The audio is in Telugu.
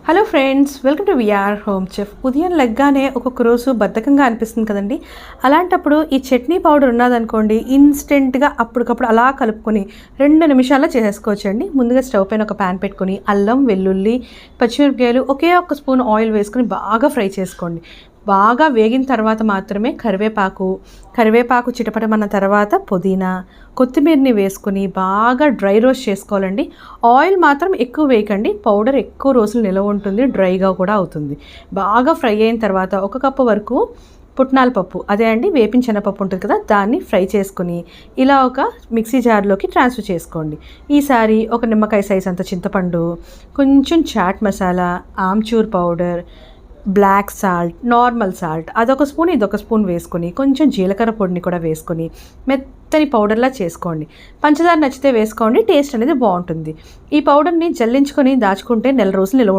Hello friends, welcome to VR Home Chef. ఉదయం లెగ్గానే ఒక్కొక్క రోజు బద్ధకంగా అనిపిస్తుంది కదండి. అలాంటప్పుడు ఈ చట్నీ పౌడర్ ఉన్నదనుకోండి, ఇన్స్టెంట్గా అప్పటికప్పుడు అలా కలుపుకొని 2 నిమిషాల్లో చేసేసుకోవచ్చండి. ముందుగా స్టవ్ పైన ఒక ప్యాన్ పెట్టుకొని అల్లం, వెల్లుల్లి, పచ్చిమిరపకాయలు ఒకే ఒక స్పూన్ ఆయిల్ వేసుకొని బాగా ఫ్రై చేసుకోండి. బాగా వేగిన తర్వాత మాత్రమే కరివేపాకు చిటపటమన్న తర్వాత పుదీనా, కొత్తిమీరని వేసుకుని బాగా డ్రై రోస్ట్ చేసుకోవాలండి. ఆయిల్ మాత్రం ఎక్కువ వేయకండి, పౌడర్ ఎక్కువ రోజులు నిలవ ఉంటుంది, డ్రైగా కూడా అవుతుంది. బాగా ఫ్రై అయిన తర్వాత 1 కప్పు వరకు పుట్నాల పప్పు, అదే అండి వేపించిన పప్పు ఉంటుంది కదా, దాన్ని ఫ్రై చేసుకుని ఇలా ఒక మిక్సీ జార్లోకి ట్రాన్స్ఫర్ చేసుకోండి. ఈసారి ఒక నిమ్మకాయ సైజ్ అంత చింతపండు, కొంచెం chaat masala, amchur powder, black salt, normal salt అదొక స్పూన్ ఇదొక స్పూన్ వేసుకొని కొంచెం జీలకర్ర పొడిని కూడా వేసుకొని మెత్తని పౌడర్లా చేసుకోండి. పంచదార నచ్చితే వేసుకోండి, టేస్ట్ అనేది బాగుంటుంది. ఈ పౌడర్ని జల్లించుకొని దాచుకుంటే నెల రోజులు నిలవ